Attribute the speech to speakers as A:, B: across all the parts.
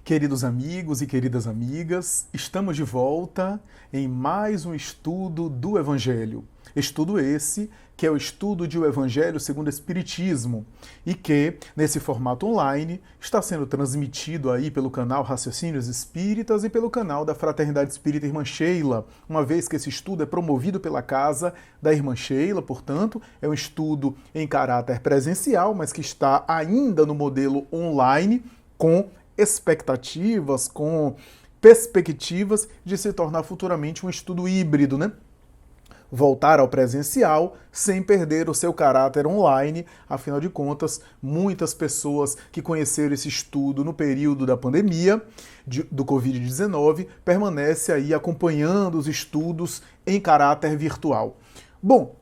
A: Queridos amigos e queridas amigas, estamos de volta em mais um estudo do Evangelho. Estudo esse que é o estudo de O Evangelho segundo o Espiritismo e que, nesse formato online, está sendo transmitido aí pelo canal Raciocínios Espíritas e pelo canal da Fraternidade Espírita Irmã Sheila, uma vez que esse estudo é promovido pela casa da Irmã Sheila, portanto, é um estudo em caráter presencial, mas que está ainda no modelo online, com expectativas, com perspectivas de se tornar futuramente um estudo híbrido, né? Voltar ao presencial sem perder o seu caráter online. Afinal de contas, muitas pessoas que conheceram esse estudo no período da pandemia do Covid-19 permanecem aí acompanhando os estudos em caráter virtual. Bom,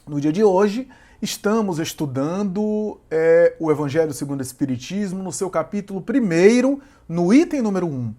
A: no dia de hoje, estamos estudando o Evangelho segundo o Espiritismo no seu capítulo 1, no item número 1.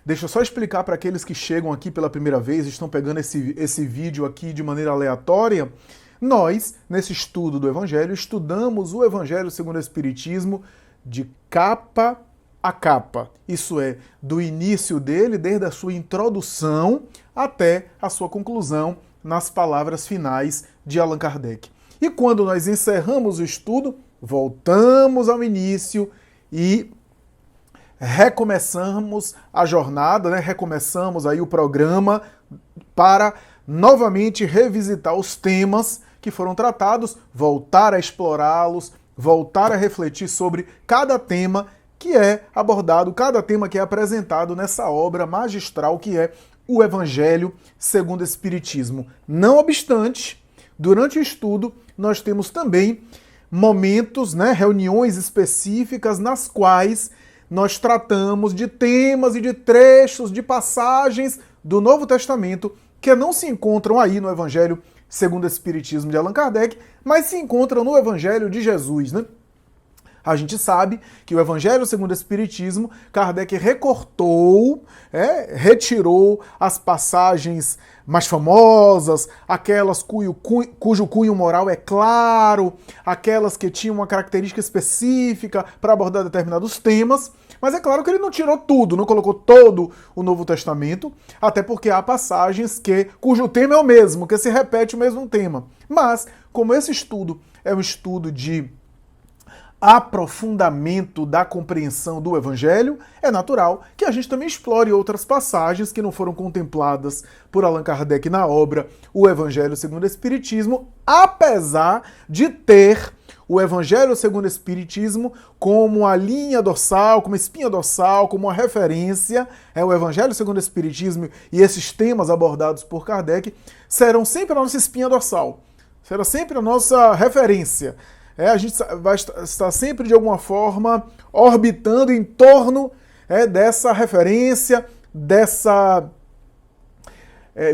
A: Deixa eu só explicar para aqueles que chegam aqui pela primeira vez, estão pegando esse vídeo aqui de maneira aleatória. Nós, nesse estudo do Evangelho, estudamos o Evangelho segundo o Espiritismo de capa a capa. Isso é, do início dele, desde a sua introdução até a sua conclusão nas palavras finais de Allan Kardec. E quando nós encerramos o estudo, voltamos ao início e recomeçamos a jornada, né? Recomeçamos aí o programa para novamente revisitar os temas que foram tratados, voltar a explorá-los, voltar a refletir sobre cada tema que é abordado, cada tema que é apresentado nessa obra magistral que é o Evangelho segundo o Espiritismo. Não obstante, durante o estudo, nós temos também momentos, né, reuniões específicas nas quais nós tratamos de temas e de trechos, de passagens do Novo Testamento que não se encontram aí no Evangelho segundo o Espiritismo de Allan Kardec, mas se encontram no Evangelho de Jesus, né? A gente sabe que o Evangelho segundo o Espiritismo, Kardec recortou, retirou as passagens mais famosas, aquelas cujo cunho moral é claro, aquelas que tinham uma característica específica para abordar determinados temas, mas é claro que ele não tirou tudo, não colocou todo o Novo Testamento, até porque há passagens cujo tema é o mesmo, que se repete o mesmo tema. Mas, como esse estudo é um estudo de aprofundamento da compreensão do Evangelho, é natural que a gente também explore outras passagens que não foram contempladas por Allan Kardec na obra O Evangelho segundo o Espiritismo, apesar de ter o Evangelho segundo o Espiritismo como a linha dorsal, como a espinha dorsal, como uma referência. O Evangelho segundo o Espiritismo e esses temas abordados por Kardec serão sempre a nossa espinha dorsal, será sempre a nossa referência. A gente vai estar sempre, de alguma forma, orbitando em torno dessa referência, dessa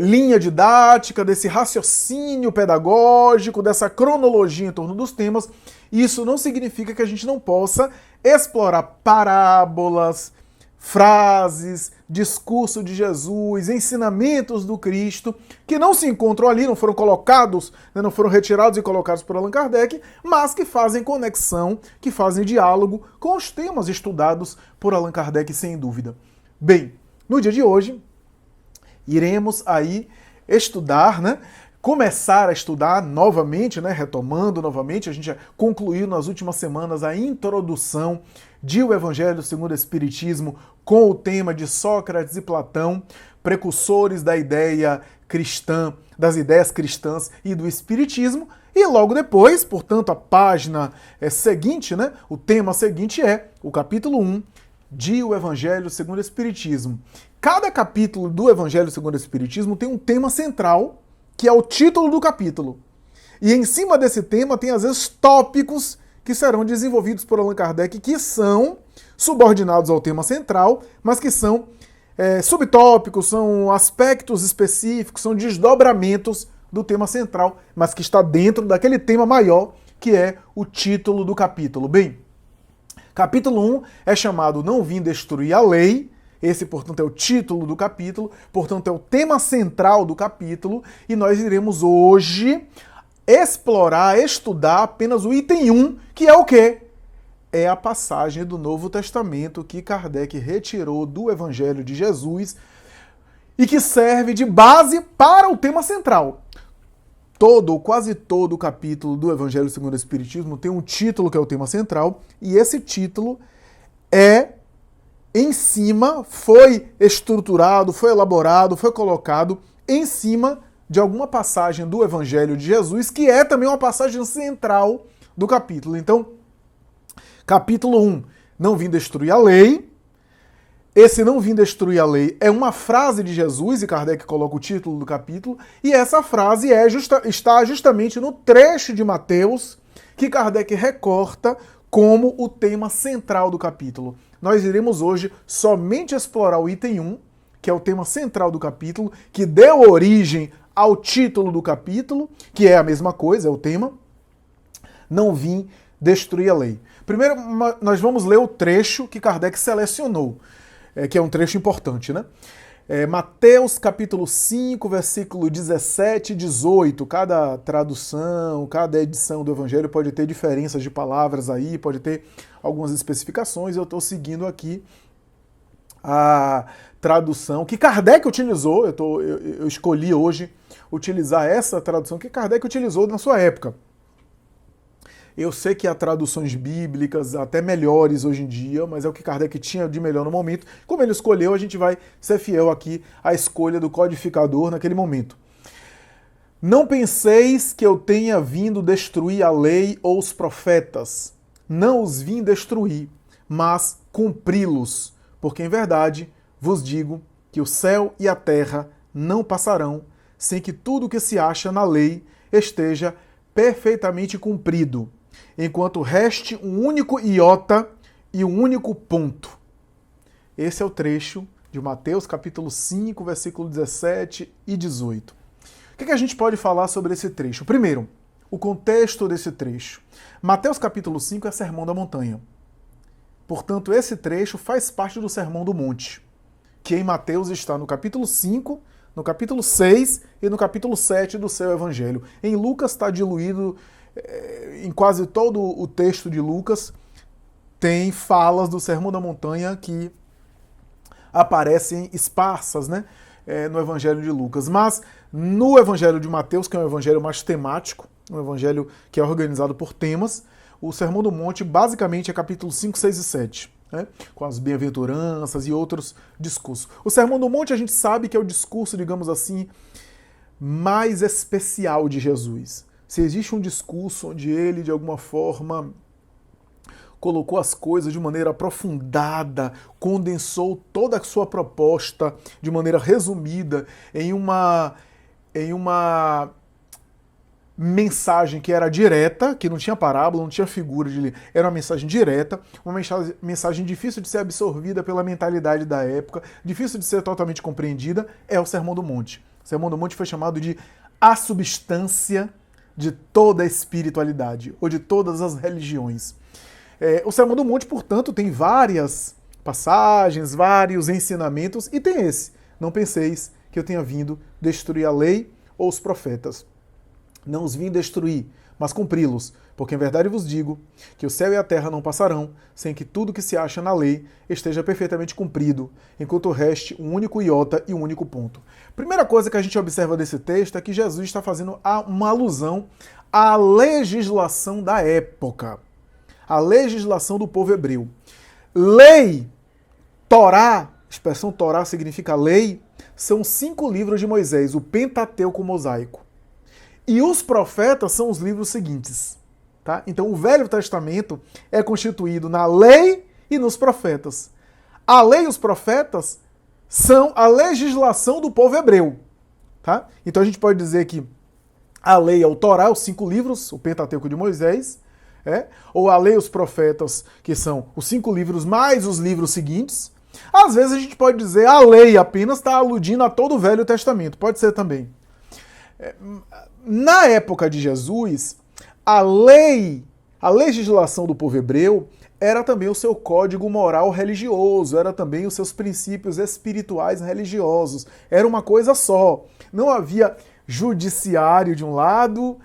A: linha didática, desse raciocínio pedagógico, dessa cronologia em torno dos temas. Isso não significa que a gente não possa explorar parábolas, frases, discurso de Jesus, ensinamentos do Cristo, que não se encontram ali, não foram colocados, não foram retirados e colocados por Allan Kardec, mas que fazem conexão, que fazem diálogo com os temas estudados por Allan Kardec, sem dúvida. Bem, no dia de hoje, iremos aí estudar, começar a estudar novamente, retomando novamente, a gente já concluiu nas últimas semanas a introdução de O Evangelho segundo o Espiritismo com o tema de Sócrates e Platão, precursores da ideia cristã, das ideias cristãs e do Espiritismo, e logo depois, portanto, a página seguinte, o tema seguinte é o capítulo 1 de O Evangelho segundo o Espiritismo. Cada capítulo do Evangelho segundo o Espiritismo tem um tema central, que é o título do capítulo. E em cima desse tema tem, às vezes, tópicos que serão desenvolvidos por Allan Kardec, que são subordinados ao tema central, mas que são subtópicos, são aspectos específicos, são desdobramentos do tema central, mas que está dentro daquele tema maior, que é o título do capítulo. Bem, capítulo 1 é chamado Não Vim Destruir a Lei. Esse, portanto, é o título do capítulo, portanto, é o tema central do capítulo, e nós iremos hoje explorar, estudar apenas o item 1, que é o quê? é a passagem do Novo Testamento que Kardec retirou do Evangelho de Jesus e que serve de base para o tema central. Quase todo o capítulo do Evangelho segundo o Espiritismo tem um título que é o tema central, e esse título foi estruturado, foi elaborado, foi colocado em cima de alguma passagem do Evangelho de Jesus, que é também uma passagem central do capítulo. Então, capítulo 1, não vim destruir a lei. Esse não vim destruir a lei é uma frase de Jesus, e Kardec coloca o título do capítulo, e essa frase está justamente no trecho de Mateus que Kardec recorta como o tema central do capítulo. Nós iremos hoje somente explorar o item 1, que é o tema central do capítulo, que deu origem ao título do capítulo, que é a mesma coisa, é o tema, não vim destruir a lei. Primeiro, nós vamos ler o trecho que Kardec selecionou, que é um trecho importante, né? Mateus capítulo 5, versículo 17 e 18. Cada tradução, cada edição do Evangelho pode ter diferenças de palavras aí, pode ter algumas especificações. Eu estou seguindo aqui a tradução que Kardec utilizou. Eu escolhi hoje utilizar essa tradução que Kardec utilizou na sua época. Eu sei que há traduções bíblicas até melhores hoje em dia, mas é o que Kardec tinha de melhor no momento. Como ele escolheu, a gente vai ser fiel aqui à escolha do codificador naquele momento. Não penseis que eu tenha vindo destruir a lei ou os profetas. Não os vim destruir, mas cumpri-los. Porque em verdade vos digo que o céu e a terra não passarão sem que tudo que se acha na lei esteja perfeitamente cumprido, enquanto reste um único iota e um único ponto. Esse é o trecho de Mateus capítulo 5, versículo 17 e 18. O que a gente pode falar sobre esse trecho? Primeiro, o contexto desse trecho. Mateus capítulo 5 é Sermão da Montanha. Portanto, esse trecho faz parte do Sermão do Monte, que em Mateus está no capítulo 5, no capítulo 6 e no capítulo 7 do seu Evangelho. Em Lucas está diluído, em quase todo o texto de Lucas, tem falas do Sermão da Montanha que aparecem esparsas, né, no Evangelho de Lucas. Mas no Evangelho de Mateus, que é um evangelho mais temático, um evangelho que é organizado por temas, o Sermão do Monte basicamente é capítulo 5, 6 e 7. Né, com as bem-aventuranças e outros discursos. O Sermão do Monte a gente sabe que é o discurso, digamos assim, mais especial de Jesus. Se existe um discurso onde ele, de alguma forma, colocou as coisas de maneira aprofundada, condensou toda a sua proposta de maneira resumida em uma mensagem que era direta, que não tinha parábola, não tinha figura, era uma mensagem direta, uma mensagem difícil de ser absorvida pela mentalidade da época, difícil de ser totalmente compreendida, é o Sermão do Monte. O Sermão do Monte foi chamado de a substância de toda a espiritualidade, ou de todas as religiões. O Sermão do Monte, portanto, tem várias passagens, vários ensinamentos, e tem esse: não penseis que eu tenha vindo destruir a lei ou os profetas. Não os vim destruir, mas cumpri-los, porque em verdade vos digo que o céu e a terra não passarão sem que tudo que se acha na lei esteja perfeitamente cumprido, enquanto reste um único iota e um único ponto. Primeira coisa que a gente observa desse texto é que Jesus está fazendo uma alusão à legislação da época, à legislação do povo hebreu. Lei, Torá, a expressão Torá significa lei, são 5 livros de Moisés, o Pentateuco mosaico. E os profetas são os livros seguintes. Tá? Então o Velho Testamento é constituído na lei e nos profetas. A lei e os profetas são a legislação do povo hebreu. Tá? Então a gente pode dizer que a lei é o Torá, os 5 livros, o Pentateuco de Moisés, ou a lei e os profetas, que são os 5 livros mais os livros seguintes. Às vezes a gente pode dizer a lei apenas está aludindo a todo o Velho Testamento. Pode ser também. Na época de Jesus, a legislação do povo hebreu era também o seu código moral religioso, era também os seus princípios espirituais religiosos. Era uma coisa só. Não havia judiciário de um lado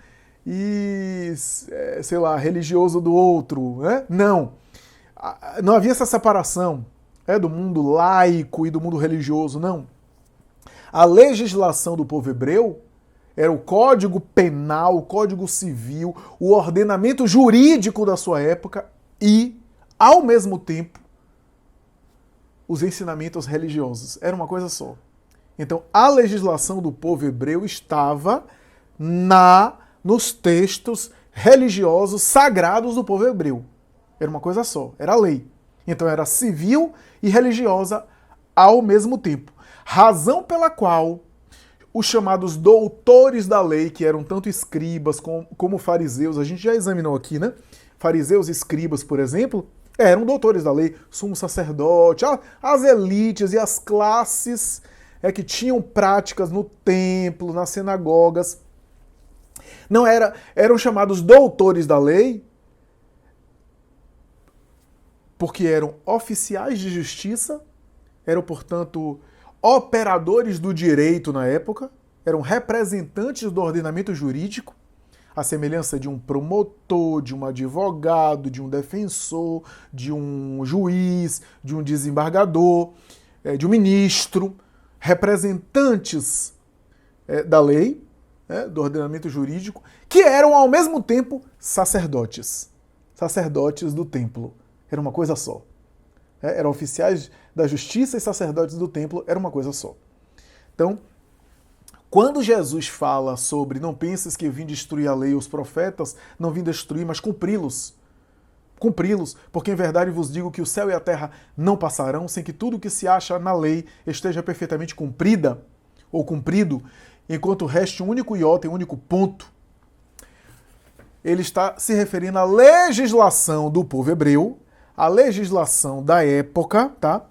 A: e, sei lá, religioso do outro. Né? Não. Não havia essa separação do mundo laico e do mundo religioso, não. A legislação do povo hebreu era o código penal, o código civil, o ordenamento jurídico da sua época e, ao mesmo tempo, os ensinamentos religiosos. Era uma coisa só. Então, a legislação do povo hebreu estava nos textos religiosos sagrados do povo hebreu. Era uma coisa só, era a lei. Então, era civil e religiosa ao mesmo tempo. Razão pela qual os chamados doutores da lei, que eram tanto escribas como fariseus, a gente já examinou aqui, né? Fariseus e escribas, por exemplo, eram doutores da lei, sumo sacerdote, as elites e as classes que tinham práticas no templo, nas sinagogas. Não eram chamados doutores da lei porque eram oficiais de justiça, eram, portanto, operadores do direito na época, eram representantes do ordenamento jurídico, à semelhança de um promotor, de um advogado, de um defensor, de um juiz, de um desembargador, de um ministro, representantes da lei, do ordenamento jurídico, que eram ao mesmo tempo sacerdotes do templo. Era uma coisa só. Eram oficiais da justiça e sacerdotes do templo, era uma coisa só. Então, quando Jesus fala sobre não penses que eu vim destruir a lei e os profetas, não vim destruir, mas cumpri-los. Cumpri-los, porque em verdade vos digo que o céu e a terra não passarão sem que tudo que se acha na lei esteja perfeitamente cumprida ou cumprido, enquanto reste um único iota e um único ponto. Ele está se referindo à legislação do povo hebreu, a legislação da época, tá?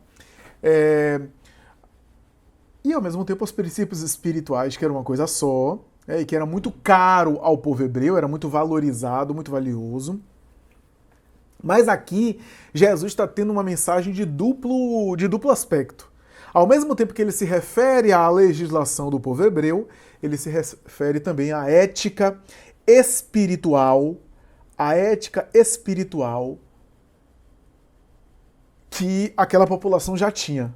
A: E ao mesmo tempo os princípios espirituais, que era uma coisa só, e que era muito caro ao povo hebreu, era muito valorizado, muito valioso. Mas aqui, Jesus está tendo uma mensagem de duplo aspecto. Ao mesmo tempo que ele se refere à legislação do povo hebreu, ele se refere também à ética espiritual, que aquela população já tinha.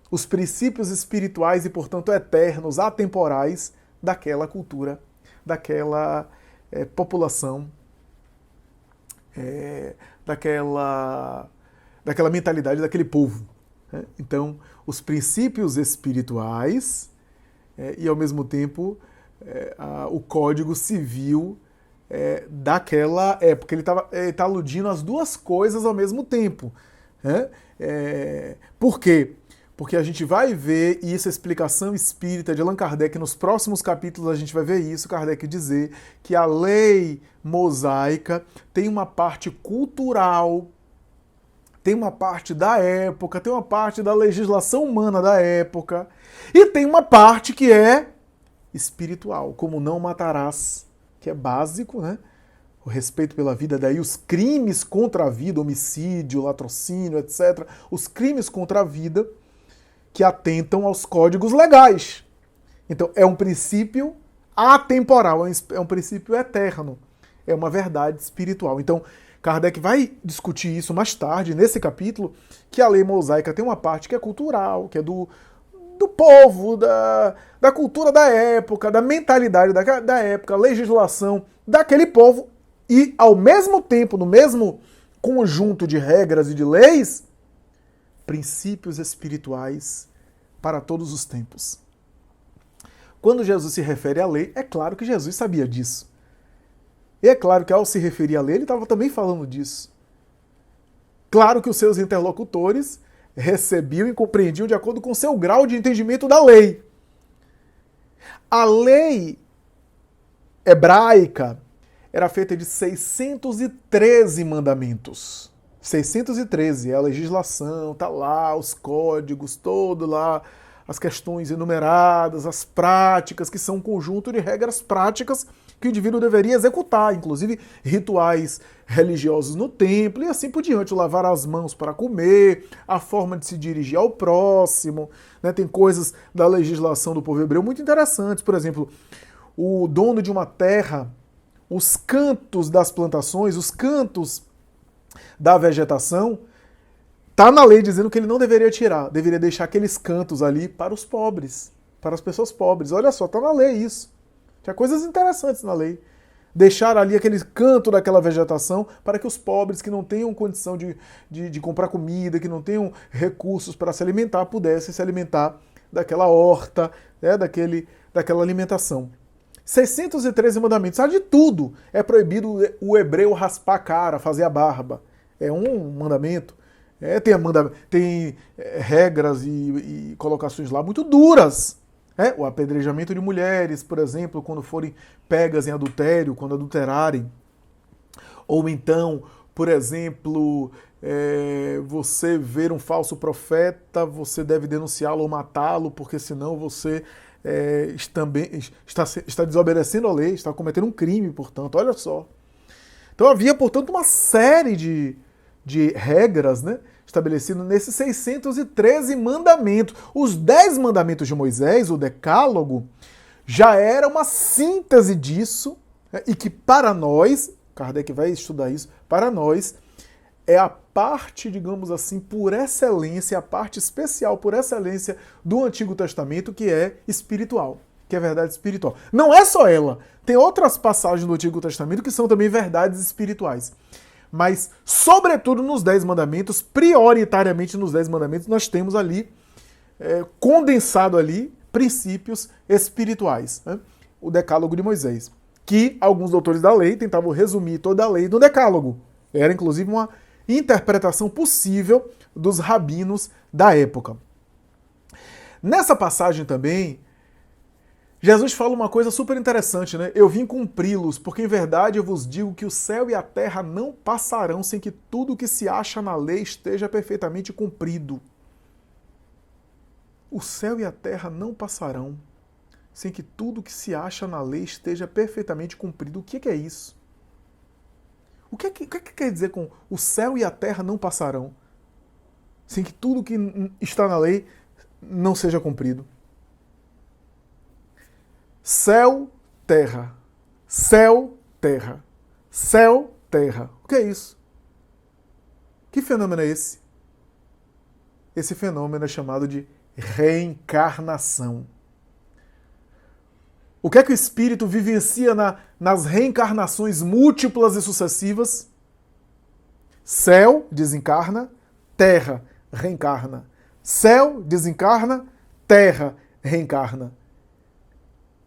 A: Os princípios espirituais e, portanto, eternos, atemporais daquela cultura, daquela população, daquela mentalidade, daquele povo. Então, os princípios espirituais e, ao mesmo tempo, o código civil daquela época. Ele está aludindo às duas coisas ao mesmo tempo. Por quê? Porque a gente vai ver isso, a explicação espírita de Allan Kardec, nos próximos capítulos a gente vai ver isso, Kardec dizer que a lei mosaica tem uma parte cultural, tem uma parte da época, tem uma parte da legislação humana da época, e tem uma parte que é espiritual, como não matarás, que é básico, né? O respeito pela vida, daí os crimes contra a vida, homicídio, latrocínio, etc., os crimes contra a vida que atentam aos códigos legais. Então, é um princípio atemporal, é um princípio eterno, é uma verdade espiritual. Então, Kardec vai discutir isso mais tarde, nesse capítulo, que a lei mosaica tem uma parte que é cultural, que é do povo, da cultura da época, da mentalidade da época, a legislação daquele povo, e, ao mesmo tempo, no mesmo conjunto de regras e de leis, princípios espirituais para todos os tempos. Quando Jesus se refere à lei, é claro que Jesus sabia disso. E é claro que ao se referir à lei, ele estava também falando disso. Claro que os seus interlocutores recebiam e compreendiam de acordo com o seu grau de entendimento da lei. A lei hebraica era feita de 613 mandamentos. 613 é a legislação, tá lá, os códigos, todo lá, as questões enumeradas, as práticas, que são um conjunto de regras práticas que o indivíduo deveria executar, inclusive rituais religiosos no templo e assim por diante, lavar as mãos para comer, a forma de se dirigir ao próximo, né? Tem coisas da legislação do povo hebreu muito interessantes, por exemplo, o dono de uma terra, os cantos das plantações, os cantos da vegetação, está na lei dizendo que ele não deveria tirar, deveria deixar aqueles cantos ali para os pobres, para as pessoas pobres. Olha só, está na lei isso. Tinha coisas interessantes na lei. Deixar ali aquele canto daquela vegetação para que os pobres que não tenham condição de comprar comida, que não tenham recursos para se alimentar, pudessem se alimentar daquela horta, né, daquela alimentação. 613 mandamentos. De tudo. É proibido o hebreu raspar a cara, fazer a barba. É um mandamento. Tem regras e colocações lá muito duras. O apedrejamento de mulheres, por exemplo, quando forem pegas em adultério, quando adulterarem. Ou então, por exemplo, você ver um falso profeta, você deve denunciá-lo ou matá-lo, porque senão você está desobedecendo a lei, está cometendo um crime, portanto. Olha só. Então havia, portanto, uma série de regras, né, estabelecidas nesses 613 mandamentos. Os 10 mandamentos de Moisés, o Decálogo, já era uma síntese disso, né, e que para nós, Kardec vai estudar isso, para nós é a parte, digamos assim, por excelência, a parte especial por excelência do Antigo Testamento, que é espiritual, que é verdade espiritual. Não é só ela, tem outras passagens do Antigo Testamento que são também verdades espirituais. Mas, sobretudo nos 10 mandamentos, prioritariamente nos 10 mandamentos, nós temos ali, condensado ali, princípios espirituais. Né? O Decálogo de Moisés, que alguns doutores da lei tentavam resumir toda a lei no Decálogo. Era, inclusive, uma interpretação possível dos rabinos da época. Nessa passagem também, Jesus fala uma coisa super interessante, né? Eu vim cumpri-los, porque em verdade eu vos digo que o céu e a terra não passarão sem que tudo o que se acha na lei esteja perfeitamente cumprido. O céu e a terra não passarão sem que tudo o que se acha na lei esteja perfeitamente cumprido. O que é isso? O que quer dizer com o céu e a terra não passarão sem que tudo que está na lei não seja cumprido? Céu, terra. Céu, terra. Céu, terra. O que é isso? Que fenômeno é esse? Esse fenômeno é chamado de reencarnação. O que é que o espírito vivencia nas reencarnações múltiplas e sucessivas? Céu desencarna, terra reencarna. Céu desencarna, terra reencarna.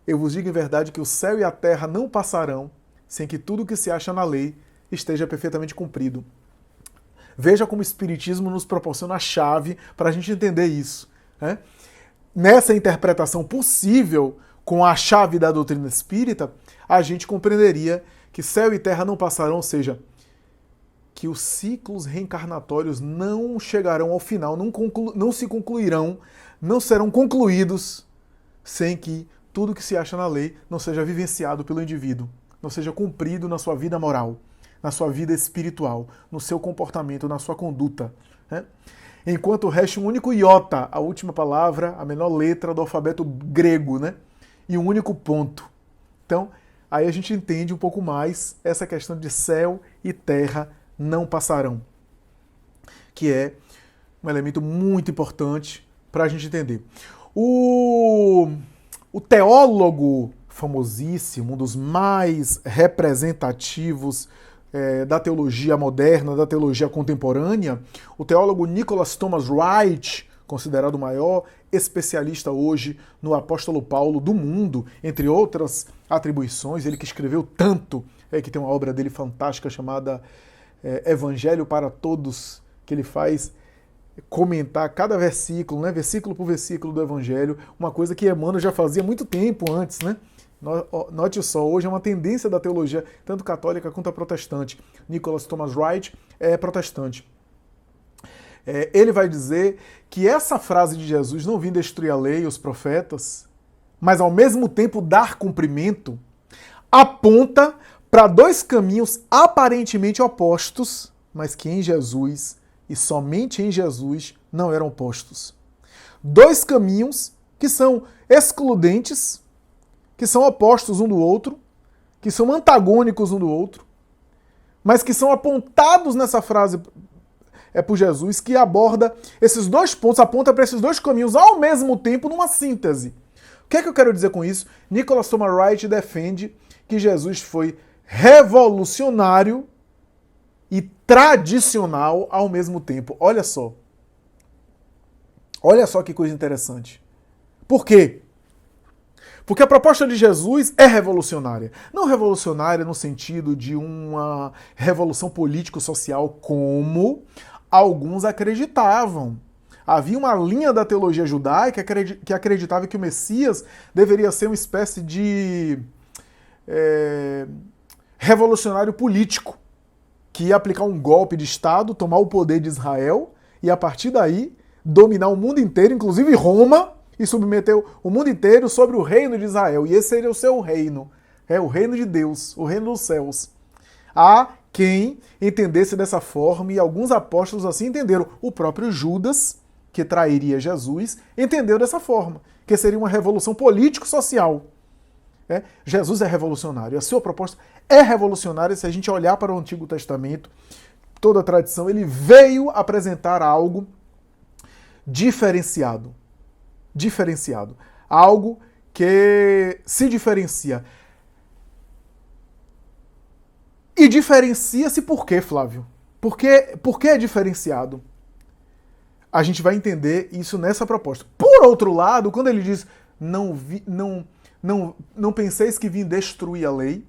A: Eu vos digo em verdade que o céu e a terra não passarão sem que tudo o que se acha na lei esteja perfeitamente cumprido. Veja como o Espiritismo nos proporciona a chave para a gente entender isso. Né? Nessa interpretação possível, com a chave da doutrina espírita, a gente compreenderia que céu e terra não passarão, ou seja, que os ciclos reencarnatórios não chegarão ao final, não se concluirão, não serão concluídos sem que tudo que se acha na lei não seja vivenciado pelo indivíduo, não seja cumprido na sua vida moral, na sua vida espiritual, no seu comportamento, na sua conduta. Né? Enquanto resta um único iota, a última palavra, a menor letra do alfabeto grego, né? E um único ponto. Então, aí a gente entende um pouco mais essa questão de céu e terra não passarão, que é um elemento muito importante para a gente entender. O teólogo famosíssimo, um dos mais representativos da teologia moderna, da teologia contemporânea, o teólogo Nicholas Thomas Wright, considerado o maior especialista hoje no apóstolo Paulo do mundo, entre outras atribuições, ele que escreveu tanto, que tem uma obra dele fantástica chamada Evangelho para Todos, que ele faz comentar cada versículo, né, versículo por versículo do Evangelho, uma coisa que Emmanuel já fazia muito tempo antes, né? Note só, hoje é uma tendência da teologia, tanto católica quanto a protestante. Nicholas Thomas Wright é protestante. Ele vai dizer que essa frase de Jesus, não vim destruir a lei e os profetas, mas ao mesmo tempo dar cumprimento, aponta para dois caminhos aparentemente opostos, mas que em Jesus e somente em Jesus não eram opostos. Dois caminhos que são excludentes, que são opostos um do outro, que são antagônicos um do outro, mas que são apontados nessa frase por Jesus, que aborda esses dois pontos, aponta para esses dois caminhos ao mesmo tempo numa síntese. O que é que eu quero dizer com isso? Nicholas Thomas Wright defende que Jesus foi revolucionário e tradicional ao mesmo tempo. Olha só. Olha só que coisa interessante. Por quê? Porque a proposta de Jesus é revolucionária. Não revolucionária no sentido de uma revolução político-social como alguns acreditavam. Havia uma linha da teologia judaica que acreditava que o Messias deveria ser uma espécie de revolucionário político, que ia aplicar um golpe de Estado, tomar o poder de Israel e, a partir daí, dominar o mundo inteiro, inclusive Roma, e submeter o mundo inteiro sobre o reino de Israel. E esse seria o seu reino. É o reino de Deus, o reino dos céus. Há quem entendesse dessa forma, e alguns apóstolos assim entenderam. O próprio Judas, que trairia Jesus, entendeu dessa forma, que seria uma revolução político-social. Jesus é revolucionário. A sua proposta é revolucionária se a gente olhar para o Antigo Testamento, toda a tradição, ele veio apresentar algo diferenciado. Diferenciado. Algo que se diferencia. E diferencia-se por quê, Flávio? Por que é diferenciado? A gente vai entender isso nessa proposta. Por outro lado, quando ele diz não penseis que vim destruir a lei,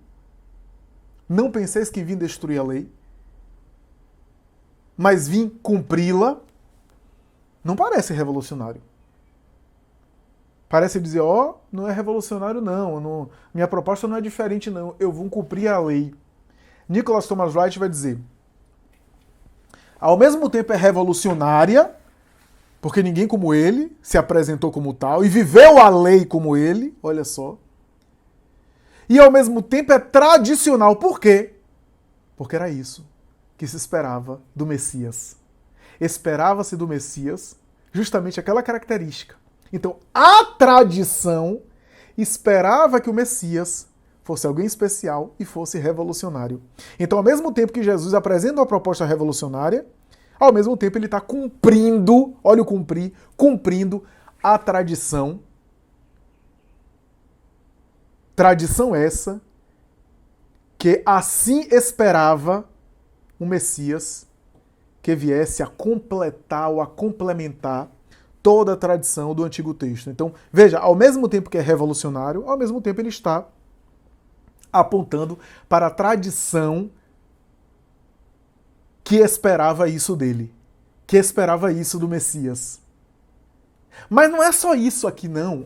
A: não penseis que vim destruir a lei, mas vim cumpri-la, não parece revolucionário. Parece dizer, não é revolucionário não, minha proposta não é diferente não, eu vou cumprir a lei. Nicholas Thomas Wright vai dizer, ao mesmo tempo é revolucionária, porque ninguém como ele se apresentou como tal e viveu a lei como ele, olha só. E ao mesmo tempo é tradicional. Por quê? Porque era isso que se esperava do Messias. Esperava-se do Messias justamente aquela característica. Então, a tradição esperava que o Messias fosse alguém especial e fosse revolucionário. Então, ao mesmo tempo que Jesus apresenta uma proposta revolucionária, ao mesmo tempo ele está cumprindo, olha o cumprir, cumprindo a tradição. Tradição essa que assim esperava um Messias que viesse a completar ou a complementar toda a tradição do Antigo Texto. Então, veja, ao mesmo tempo que é revolucionário, ao mesmo tempo ele está apontando para a tradição que esperava isso dele, que esperava isso do Messias. Mas não é só isso aqui, não.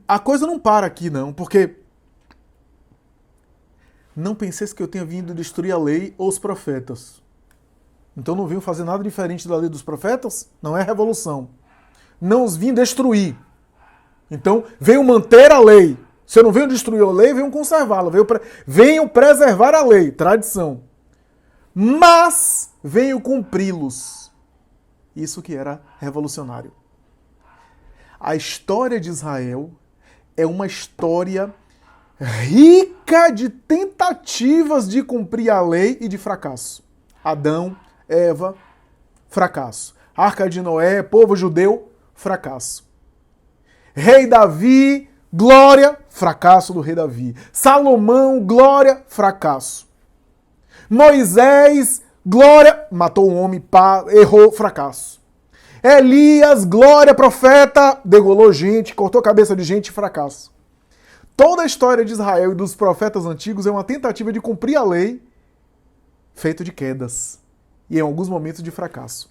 A: A coisa não para aqui, não, porque não penseis que eu tenha vindo destruir a lei ou os profetas. Então não venho fazer nada diferente da lei dos profetas? Não é revolução. Não os vim destruir. Então venho manter a lei. Se eu não venho destruir a lei, venho conservá-la. Venho preservar a lei, tradição. Mas venho cumpri-los. Isso que era revolucionário. A história de Israel é uma história rica de tentativas de cumprir a lei e de fracasso. Adão, Eva, fracasso. Arca de Noé, povo judeu, fracasso. Rei Davi, glória, fracasso do rei Davi. Salomão, glória, fracasso. Moisés, glória, matou um homem, errou, fracasso. Elias, glória, profeta, degolou gente, cortou a cabeça de gente, fracasso. Toda a história de Israel e dos profetas antigos é uma tentativa de cumprir a lei, feito de quedas e em alguns momentos de fracasso.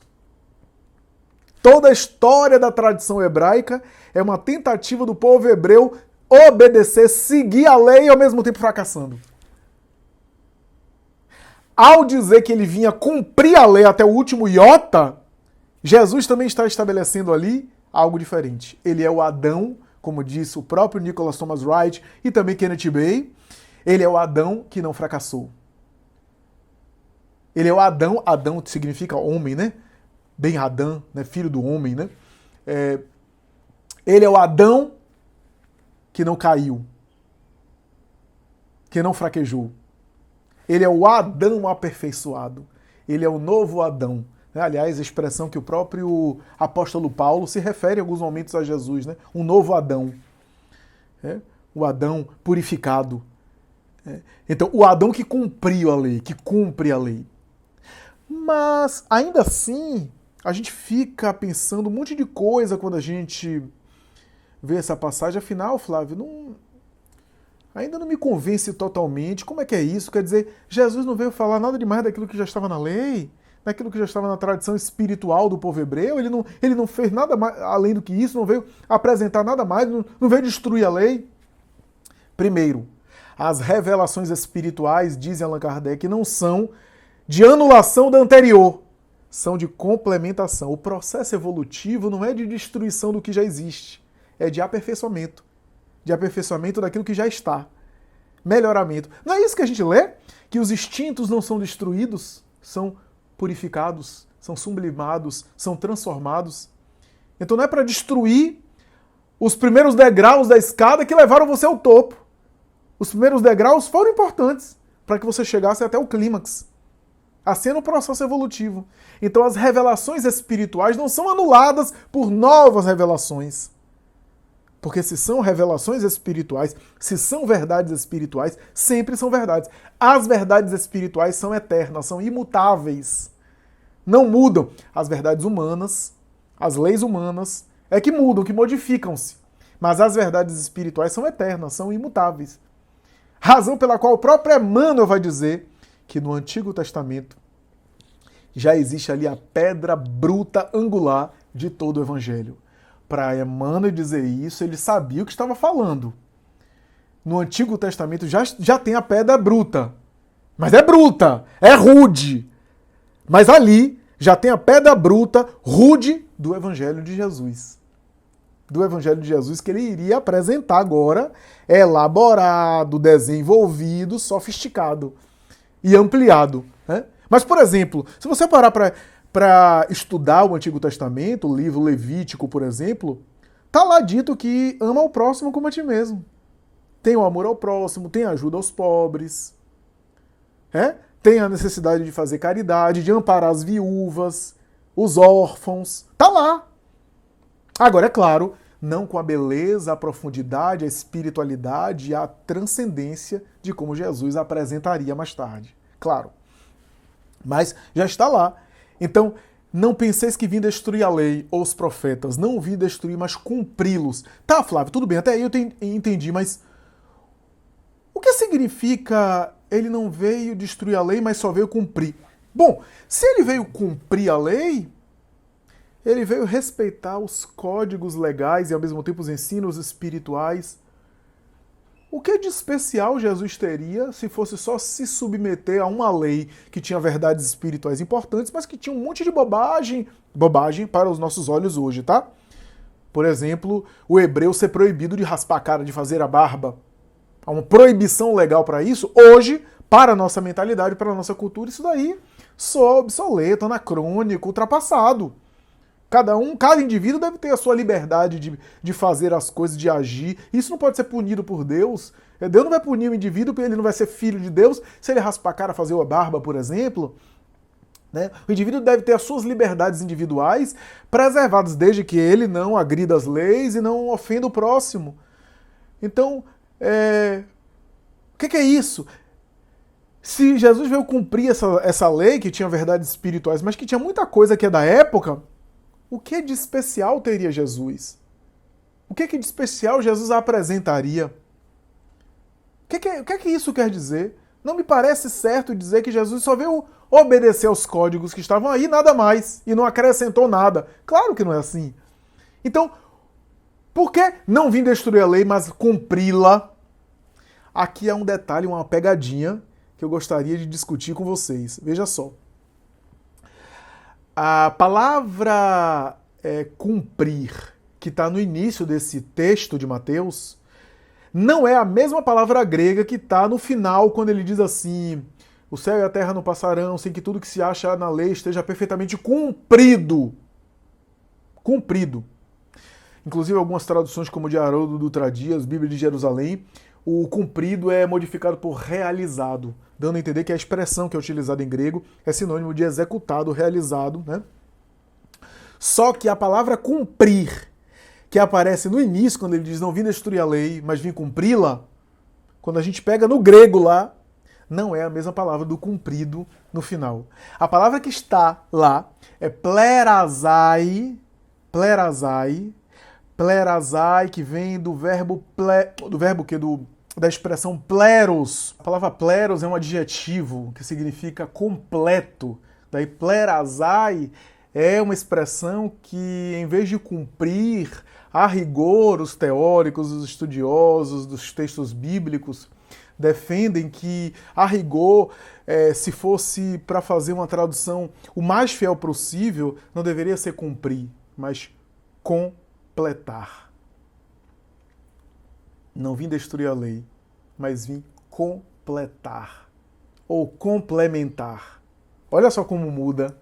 A: Toda a história da tradição hebraica é uma tentativa do povo hebreu obedecer, seguir a lei e ao mesmo tempo fracassando. Ao dizer que ele vinha cumprir a lei até o último iota, Jesus também está estabelecendo ali algo diferente. Ele é o Adão, como disse o próprio Nicholas Thomas Wright e também Kenneth Bey. Ele é o Adão que não fracassou. Ele é o Adão, Adão significa homem, né? Ben Adão, né? Filho do homem, né? Ele é o Adão que não caiu, que não fraquejou. Ele é o Adão aperfeiçoado. Ele é o novo Adão. Aliás, a expressão que o próprio apóstolo Paulo se refere em alguns momentos a Jesus, né? Um novo Adão. O Adão purificado. Então, o Adão que cumpriu a lei, que cumpre a lei. Mas, ainda assim, a gente fica pensando um monte de coisa quando a gente vê essa passagem. Afinal, Flávio, ainda não me convence totalmente. Como é que é isso? Quer dizer, Jesus não veio falar nada demais daquilo que já estava na lei, daquilo que já estava na tradição espiritual do povo hebreu. Ele não fez nada mais além do que isso, não veio apresentar nada mais, não veio destruir a lei. Primeiro, as revelações espirituais, diz Allan Kardec, não são de anulação da anterior, são de complementação. O processo evolutivo não é de destruição do que já existe, é de aperfeiçoamento daquilo que já está. Melhoramento. Não é isso que a gente lê? Que os instintos não são destruídos, são purificados, são sublimados, são transformados. Então não é para destruir os primeiros degraus da escada que levaram você ao topo. Os primeiros degraus foram importantes para que você chegasse até o clímax. Assim é no processo evolutivo. Então as revelações espirituais não são anuladas por novas revelações. Porque se são revelações espirituais, se são verdades espirituais, sempre são verdades. As verdades espirituais são eternas, são imutáveis. Não mudam. As verdades humanas, as leis humanas, é que mudam, que modificam-se. Mas as verdades espirituais são eternas, são imutáveis. Razão pela qual o próprio Emmanuel vai dizer que no Antigo Testamento já existe ali a pedra bruta angular de todo o Evangelho. Para Emmanuel dizer isso, ele sabia o que estava falando. No Antigo Testamento já tem a pedra bruta. Mas é bruta, é rude. Mas ali já tem a pedra bruta, rude, do Evangelho de Jesus. Do Evangelho de Jesus que ele iria apresentar agora, elaborado, desenvolvido, sofisticado e ampliado. Né? Mas, por exemplo, se você parar para estudar o Antigo Testamento, o livro Levítico, por exemplo, tá lá dito que ama o próximo como a ti mesmo. Tem o amor ao próximo, tem a ajuda aos pobres, tem a necessidade de fazer caridade, de amparar as viúvas, os órfãos. Tá lá. Agora, é claro, não com a beleza, a profundidade, a espiritualidade e a transcendência de como Jesus apresentaria mais tarde. Claro. Mas já está lá. Então, não penseis que vim destruir a lei ou os profetas. Não vim destruir, mas cumpri-los. Tá, Flávio, tudo bem, até aí eu entendi, mas o que significa ele não veio destruir a lei, mas só veio cumprir? Bom, se ele veio cumprir a lei, ele veio respeitar os códigos legais e, ao mesmo tempo, os ensinos espirituais. O que de especial Jesus teria se fosse só se submeter a uma lei que tinha verdades espirituais importantes, mas que tinha um monte de bobagem para os nossos olhos hoje, tá? Por exemplo, o hebreu ser proibido de raspar a cara, de fazer a barba. Há uma proibição legal para isso. Hoje, para a nossa mentalidade, para a nossa cultura, isso daí soa obsoleto, anacrônico, ultrapassado. Cada indivíduo deve ter a sua liberdade de fazer as coisas, de agir. Isso não pode ser punido por Deus. Deus não vai punir o indivíduo porque ele não vai ser filho de Deus se ele raspar a cara, fazer a barba, por exemplo. Né? O indivíduo deve ter as suas liberdades individuais preservadas, desde que ele não agrida as leis e não ofenda o próximo. Então, o que é isso? Se Jesus veio cumprir essa lei, que tinha verdades espirituais, mas que tinha muita coisa que é da época, o que de especial teria Jesus? O que de especial Jesus apresentaria? O que isso quer dizer? Não me parece certo dizer que Jesus só veio obedecer aos códigos que estavam aí, nada mais, e não acrescentou nada. Claro que não é assim. Então, por que não vim destruir a lei, mas cumpri-la? Aqui é um detalhe, uma pegadinha, que eu gostaria de discutir com vocês. Veja só. A palavra cumprir, que está no início desse texto de Mateus, não é a mesma palavra grega que está no final, quando ele diz assim: o céu e a terra não passarão sem que tudo que se acha na lei esteja perfeitamente cumprido. Cumprido. Inclusive algumas traduções como de Haroldo Dutra Dias, Bíblia de Jerusalém, o cumprido é modificado por realizado, dando a entender que a expressão que é utilizada em grego é sinônimo de executado, realizado, né? Só que a palavra cumprir, que aparece no início, quando ele diz não vim destruir a lei, mas vim cumpri-la, quando a gente pega no grego lá, não é a mesma palavra do cumprido no final. A palavra que está lá é plerasai, que vem do verbo da expressão pleros. A palavra pleros é um adjetivo que significa completo. Daí plerasai é uma expressão que, em vez de cumprir, a rigor, os teóricos, os estudiosos dos textos bíblicos defendem que, a rigor, se fosse para fazer uma tradução o mais fiel possível, não deveria ser cumprir, mas completar. Não vim destruir a lei, mas vim completar ou complementar. Olha só como muda,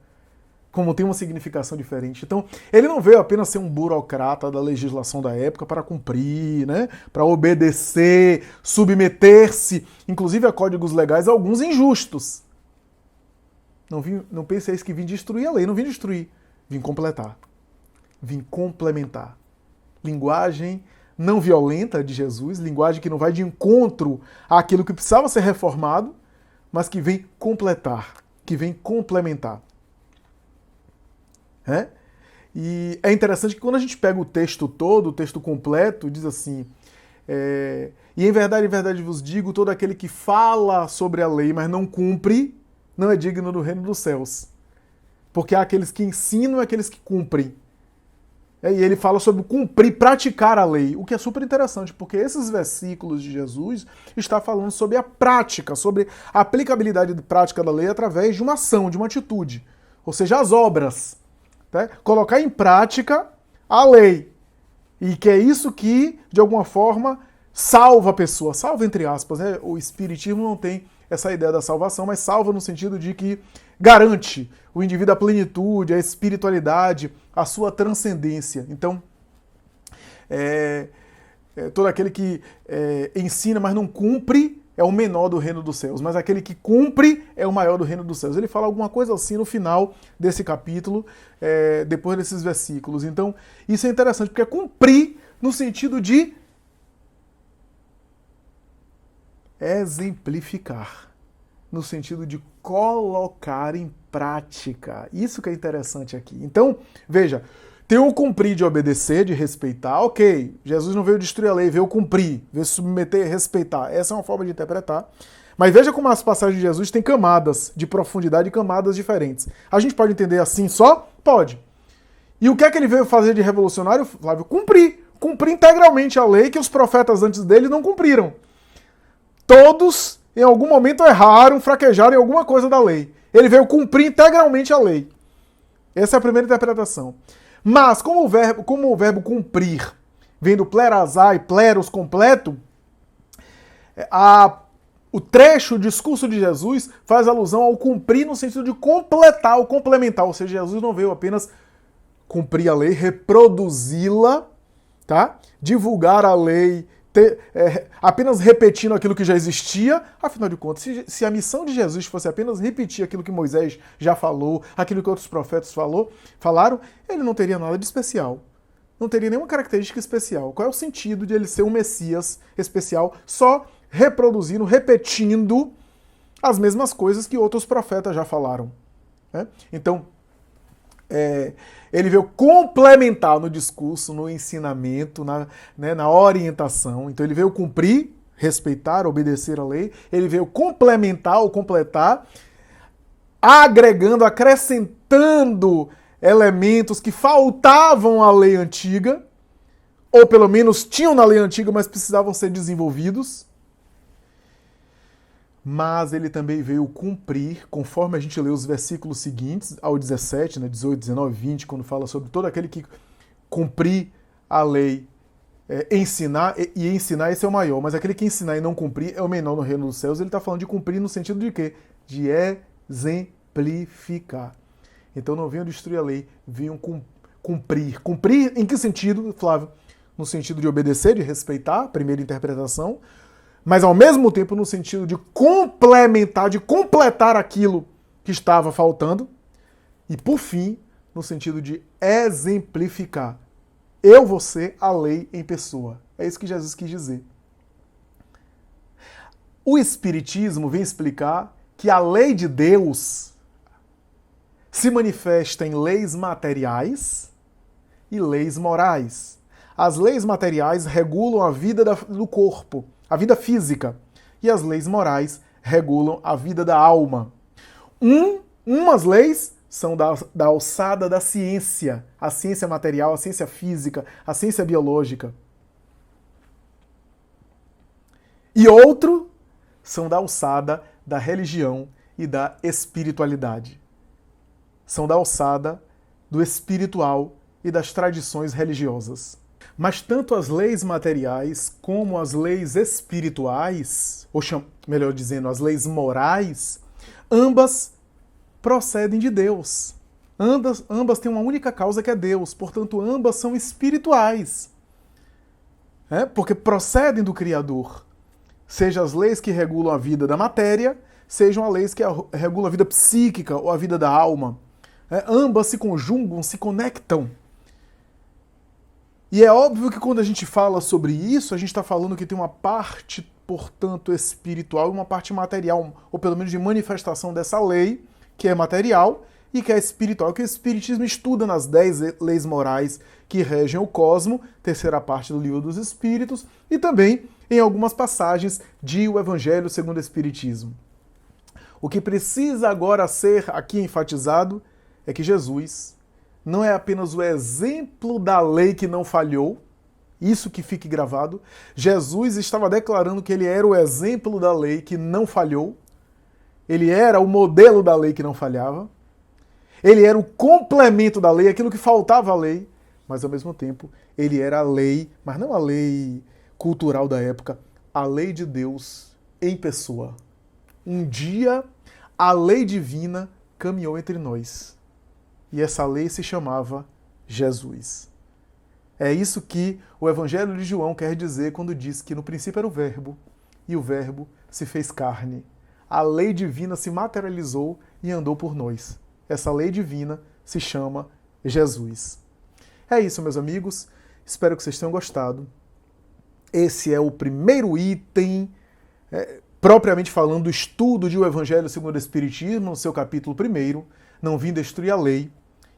A: como tem uma significação diferente. Então, ele não veio apenas ser um burocrata da legislação da época para cumprir, né? Para obedecer, submeter-se, inclusive a códigos legais, alguns injustos. Não penseis que vim destruir a lei, não vim destruir, vim completar, vim complementar. Linguagem não violenta de Jesus, linguagem que não vai de encontro àquilo que precisava ser reformado, mas que vem completar, que vem complementar. E é interessante que quando a gente pega o texto todo, o texto completo, diz assim, e em verdade vos digo, todo aquele que fala sobre a lei, mas não cumpre, não é digno do reino dos céus. Porque há aqueles que ensinam e aqueles que cumprem. E ele fala sobre cumprir, praticar a lei, o que é super interessante, porque esses versículos de Jesus estão falando sobre a prática, sobre a aplicabilidade prática da lei através de uma ação, de uma atitude, ou seja, as obras. Né? Colocar em prática a lei. E que é isso que, de alguma forma, salva a pessoa. Salva, entre aspas. Né? O Espiritismo não tem essa ideia da salvação, mas salva no sentido de que garante o indivíduo a plenitude, a espiritualidade, a sua transcendência. Então, todo aquele que ensina, mas não cumpre, é o menor do reino dos céus, mas aquele que cumpre é o maior do reino dos céus. Ele fala alguma coisa assim no final desse capítulo, depois desses versículos. Então, isso é interessante, porque é cumprir no sentido de exemplificar, no sentido de colocar em prática. Isso que é interessante aqui. Então, veja, tem o cumprir de obedecer, de respeitar, ok, Jesus não veio destruir a lei, veio cumprir, veio submeter e respeitar. Essa é uma forma de interpretar. Mas veja como as passagens de Jesus têm camadas de profundidade e camadas diferentes. A gente pode entender assim só? Pode. E o que é que ele veio fazer de revolucionário, Flávio? Cumprir. Cumprir integralmente a lei que os profetas antes dele não cumpriram. Todos, em algum momento, erraram, fraquejaram em alguma coisa da lei. Ele veio cumprir integralmente a lei. Essa é a primeira interpretação. Mas, como o verbo cumprir vem do plerasai, pleros, completo, o trecho, o discurso de Jesus faz alusão ao cumprir no sentido de completar ou complementar. Ou seja, Jesus não veio apenas cumprir a lei, reproduzi-la, tá? Divulgar a lei, apenas repetindo aquilo que já existia. Afinal de contas, se a missão de Jesus fosse apenas repetir aquilo que Moisés já falou, aquilo que outros profetas falaram, ele não teria nada de especial. Não teria nenhuma característica especial. Qual é o sentido de ele ser um Messias especial só reproduzindo, repetindo as mesmas coisas que outros profetas já falaram? Né? Então, ele veio complementar no discurso, no ensinamento, na orientação. Então ele veio cumprir, respeitar, obedecer a lei. Ele veio complementar ou completar, agregando, acrescentando elementos que faltavam à lei antiga, ou pelo menos tinham na lei antiga, mas precisavam ser desenvolvidos. Mas ele também veio cumprir, conforme a gente lê os versículos seguintes, ao 17, 18, 19, 20, quando fala sobre todo aquele que cumprir a lei, ensinar, e ensinar esse é o maior, mas aquele que ensinar e não cumprir é o menor no reino dos céus. Ele está falando de cumprir no sentido de quê? De exemplificar. Então não venham destruir a lei, venham cumprir. Cumprir em que sentido, Flávio? No sentido de obedecer, de respeitar a primeira interpretação, mas ao mesmo tempo no sentido de complementar, de completar aquilo que estava faltando, e por fim, no sentido de exemplificar. Eu vou ser a lei em pessoa. É isso que Jesus quis dizer. O Espiritismo vem explicar que a lei de Deus se manifesta em leis materiais e leis morais. As leis materiais regulam a vida do corpo, a vida física, e as leis morais regulam a vida da alma. Umas leis são da alçada da ciência, a ciência material, a ciência física, a ciência biológica. E outro são da alçada da religião e da espiritualidade. São da alçada do espiritual e das tradições religiosas. Mas tanto as leis materiais como as leis espirituais, ou melhor dizendo, as leis morais, ambas procedem de Deus. Ambas têm uma única causa que é Deus, portanto ambas são espirituais. Porque procedem do Criador. Seja as leis que regulam a vida da matéria, sejam as leis que regulam a vida psíquica ou a vida da alma. Ambas se conjugam, se conectam. E é óbvio que quando a gente fala sobre isso, a gente está falando que tem uma parte, portanto, espiritual e uma parte material, ou pelo menos de manifestação dessa lei, que é material e que é espiritual, que o Espiritismo estuda nas 10 leis morais que regem o cosmo, terceira parte do Livro dos Espíritos, e também em algumas passagens de O Evangelho segundo o Espiritismo. O que precisa agora ser aqui enfatizado é que Jesus não é apenas o exemplo da lei que não falhou, isso que fique gravado. Jesus estava declarando que ele era o exemplo da lei que não falhou, ele era o modelo da lei que não falhava, ele era o complemento da lei, aquilo que faltava à lei, mas ao mesmo tempo ele era a lei, mas não a lei cultural da época, a lei de Deus em pessoa. Um dia a lei divina caminhou entre nós. E essa lei se chamava Jesus. É isso que o Evangelho de João quer dizer quando diz que no princípio era o Verbo, e o Verbo se fez carne. A lei divina se materializou e andou por nós. Essa lei divina se chama Jesus. É isso, meus amigos. Espero que vocês tenham gostado. Esse é o primeiro item, propriamente falando, do estudo de O Evangelho segundo o Espiritismo, no seu capítulo 1, Não Vim Destruir a Lei.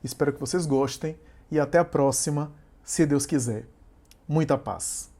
A: Espero que vocês gostem e até a próxima, se Deus quiser. Muita paz.